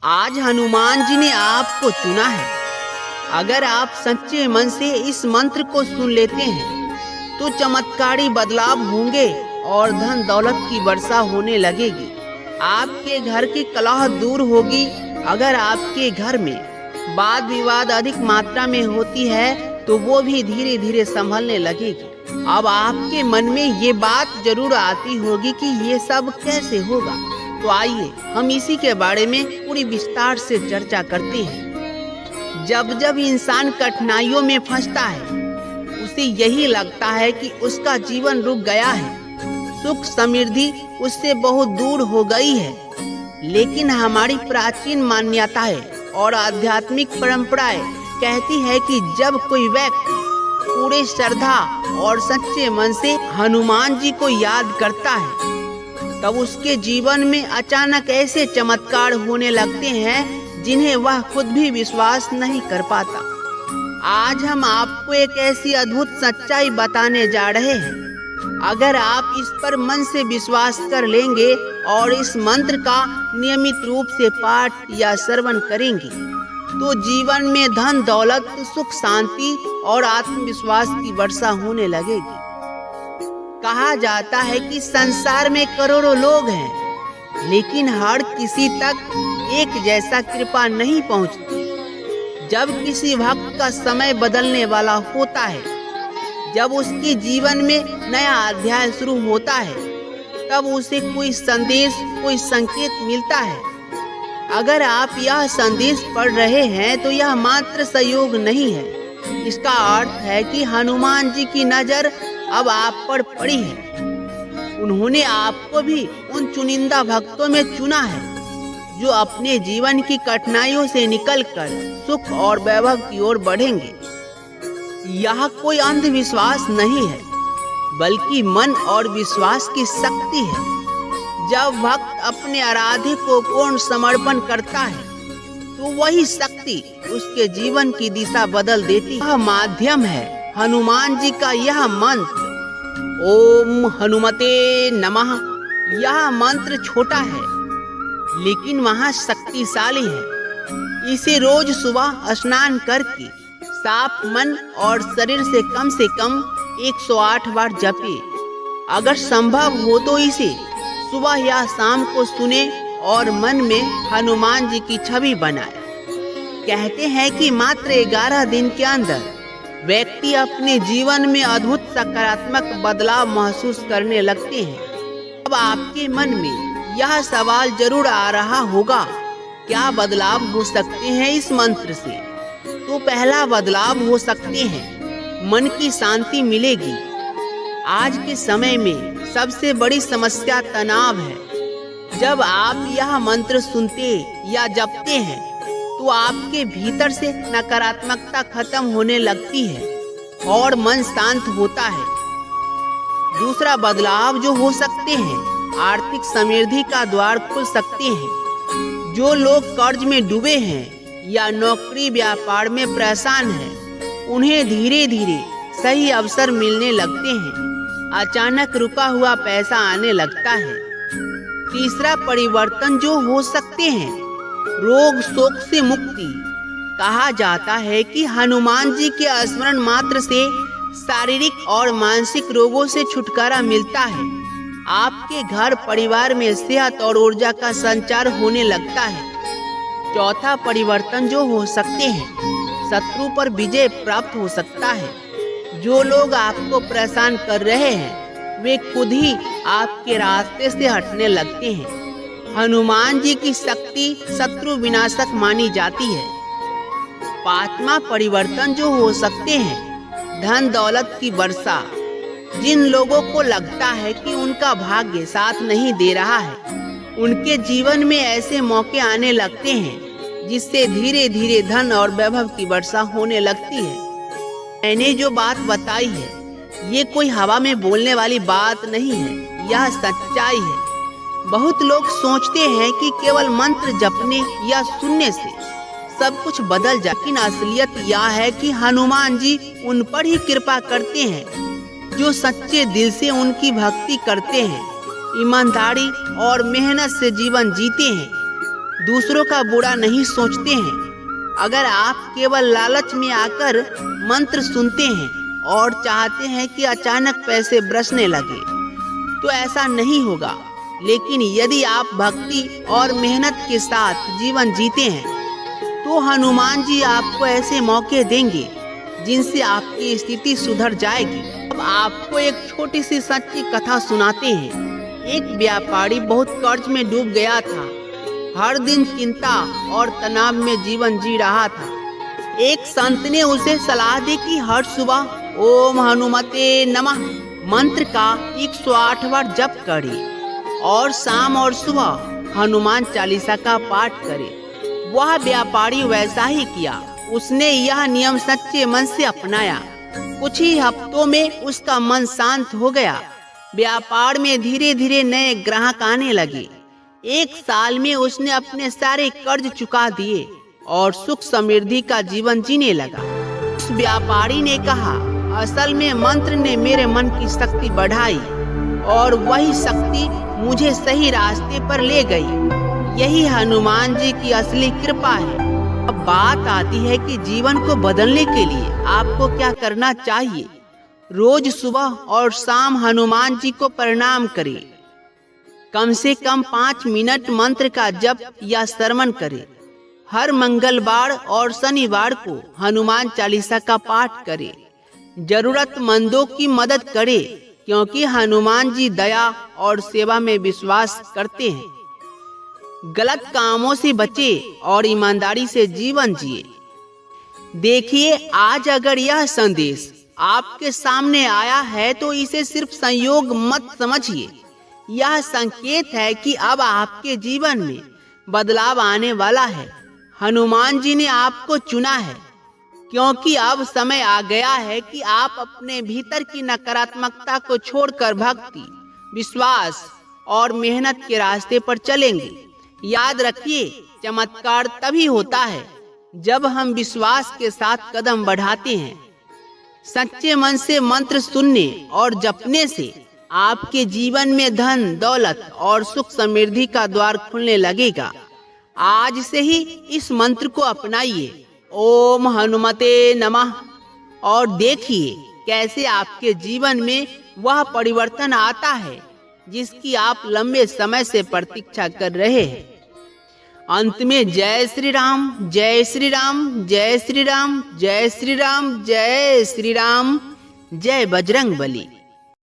आज हनुमान जी ने आपको चुना है। अगर आप सच्चे मन से इस मंत्र को सुन लेते हैं तो चमत्कारी बदलाव होंगे और धन दौलत की वर्षा होने लगेगी। आपके घर की कलह दूर होगी। अगर आपके घर में वाद विवाद अधिक मात्रा में होती है तो वो भी धीरे धीरे संभलने लगेगी। अब आपके मन में ये बात जरूर आती होगी कि ये सब कैसे होगा। तो आइए हम इसी के बारे में पूरी विस्तार से चर्चा करते हैं। जब जब इंसान कठिनाइयों में फंसता है उसे यही लगता है कि उसका जीवन रुक गया है, सुख समृद्धि उससे बहुत दूर हो गई है। लेकिन हमारी प्राचीन मान्यताएं और आध्यात्मिक परंपराएं कहती है कि जब कोई व्यक्ति पूरे श्रद्धा और सच्चे मन से हनुमान जी को याद करता है तब उसके जीवन में अचानक ऐसे चमत्कार होने लगते हैं जिन्हें वह खुद भी विश्वास नहीं कर पाता। आज हम आपको एक ऐसी अद्भुत सच्चाई बताने जा रहे हैं। अगर आप इस पर मन से विश्वास कर लेंगे और इस मंत्र का नियमित रूप से पाठ या श्रवण करेंगे तो जीवन में धन दौलत सुख शांति और आत्मविश्वास की वर्षा होने लगेगी। कहा जाता है कि संसार में करोड़ों लोग हैं लेकिन हर किसी तक एक जैसा कृपा नहीं पहुंचती। जब किसी भक्त का समय बदलने वाला होता है, जब उसके जीवन में नया अध्याय शुरू होता है, तब उसे कोई संदेश कोई संकेत मिलता है। अगर आप यह संदेश पढ़ रहे हैं तो यह मात्र सहयोग नहीं है। इसका अर्थ है कि हनुमान जी की नजर अब आप पर पड़ी है। उन्होंने आपको भी उन चुनिंदा भक्तों में चुना है जो अपने जीवन की कठिनाइयों से निकलकर सुख और वैभव की ओर बढ़ेंगे। यह कोई अंधविश्वास नहीं है बल्कि मन और विश्वास की शक्ति है। जब भक्त अपने आराध्य को पूर्ण समर्पण करता है तो वही शक्ति उसके जीवन की दिशा बदल देती है। यह माध्यम है हनुमान जी का यह मंत्र, ओम हनुमते नमः। यह मंत्र छोटा है लेकिन वहाँ शक्तिशाली है। इसे रोज सुबह स्नान करके साफ मन और शरीर से कम 108 बार जपे। अगर संभव हो तो इसे सुबह या शाम को सुने और मन में हनुमान जी की छवि बनाए। कहते हैं कि मात्र 11 दिन के अंदर व्यक्ति अपने जीवन में अद्भुत सकारात्मक बदलाव महसूस करने लगते हैं। अब आपके मन में यह सवाल जरूर आ रहा होगा, क्या बदलाव हो सकते हैं इस मंत्र से? तो पहला बदलाव हो सकते हैं, मन की शांति मिलेगी। आज के समय में सबसे बड़ी समस्या तनाव है। जब आप यह मंत्र सुनते या जपते हैं तो आपके भीतर से नकारात्मकता खत्म होने लगती है और मन शांत होता है। दूसरा बदलाव जो हो सकते हैं, आर्थिक समृद्धि का द्वार खुल सकते हैं। जो लोग कर्ज में डूबे हैं या नौकरी व्यापार में परेशान हैं, उन्हें धीरे धीरे सही अवसर मिलने लगते हैं। अचानक रुका हुआ पैसा आने लगता है। तीसरा परिवर्तन जो हो सकते हैं, रोग शोक से मुक्ति। कहा जाता है कि हनुमान जी के स्मरण मात्र से शारीरिक और मानसिक रोगों से छुटकारा मिलता है। आपके घर परिवार में सेहत और ऊर्जा का संचार होने लगता है। चौथा परिवर्तन जो हो सकते हैं, शत्रु पर विजय प्राप्त हो सकता है। जो लोग आपको परेशान कर रहे हैं वे खुद ही आपके रास्ते से हटने लगते हैं। हनुमान जी की शक्ति शत्रु विनाशक मानी जाती है। पांचवा परिवर्तन जो हो सकते हैं, धन दौलत की वर्षा। जिन लोगों को लगता है कि उनका भाग्य साथ नहीं दे रहा है, उनके जीवन में ऐसे मौके आने लगते हैं जिससे धीरे धीरे धन और वैभव की वर्षा होने लगती है। मैंने जो बात बताई है ये कोई हवा में बोलने वाली बात नहीं है, यह सच्चाई है। बहुत लोग सोचते हैं कि केवल मंत्र जपने या सुनने से सब कुछ बदल जाए, लेकिन असलियत यह है कि हनुमान जी उन पर ही कृपा करते हैं जो सच्चे दिल से उनकी भक्ति करते हैं, ईमानदारी और मेहनत से जीवन जीते हैं। दूसरों का बुरा नहीं सोचते हैं। अगर आप केवल लालच में आकर मंत्र सुनते हैं और चाहते हैं कि अचानक पैसे बरसने लगे, तो ऐसा नहीं होगा। लेकिन यदि आप भक्ति और मेहनत के साथ जीवन जीते हैं, तो हनुमान जी आपको ऐसे मौके देंगे जिनसे आपकी स्थिति सुधर जाएगी। अब आपको एक छोटी सी सच्ची कथा सुनाते हैं। एक व्यापारी बहुत कर्ज में डूब गया था। हर दिन चिंता और तनाव में जीवन जी रहा था। एक संत ने उसे सलाह दी कि हर सुबह ओम हनुमते नमः मंत्र का 108 बार जप करे और शाम और सुबह हनुमान चालीसा का पाठ करे। वह व्यापारी वैसा ही किया। उसने यह नियम सच्चे मन से अपनाया। कुछ ही हफ्तों में उसका मन शांत हो गया। व्यापार में धीरे धीरे नए ग्राहक आने लगे। एक साल में उसने अपने सारे कर्ज चुका दिए और सुख समृद्धि का जीवन जीने लगा। उस व्यापारी ने कहा, असल में मंत्र ने मेरे मन की शक्ति बढ़ाई और वही शक्ति मुझे सही रास्ते पर ले गई। यही हनुमान जी की असली कृपा है। अब बात आती है कि जीवन को बदलने के लिए आपको क्या करना चाहिए। रोज सुबह और शाम हनुमान जी को प्रणाम करें। कम से कम 5 मिनट मंत्र का जप या श्रवण करें। हर मंगलवार और शनिवार को हनुमान चालीसा का पाठ करें। जरूरतमंदों की मदद करें, क्योंकि हनुमान जी दया और सेवा में विश्वास करते हैं। गलत कामों से बचे और ईमानदारी से जीवन जिए। देखिए, आज अगर यह संदेश आपके सामने आया है तो इसे सिर्फ संयोग मत समझिए। यह संकेत है कि अब आपके जीवन में बदलाव आने वाला है। हनुमान जी ने आपको चुना है, क्योंकि अब समय आ गया है कि आप अपने भीतर की नकारात्मकता को छोड़कर भक्ति, विश्वास और मेहनत के रास्ते पर चलेंगे। याद रखिए, चमत्कार तभी होता है जब हम विश्वास के साथ कदम बढ़ाते हैं। सच्चे मन से मंत्र सुनने और जपने से आपके जीवन में धन, दौलत और सुख समृद्धि का द्वार खुलने लगेगा। आज से ही इस मंत्र को अपनाइए, ओम हनुमते नमः, और देखिए कैसे आपके जीवन में वह परिवर्तन आता है जिसकी आप लंबे समय से प्रतीक्षा कर रहे हैं। अंत में जय श्री राम, जय श्री राम, जय श्री राम, जय श्री राम, जय श्री राम, जय बजरंग बली।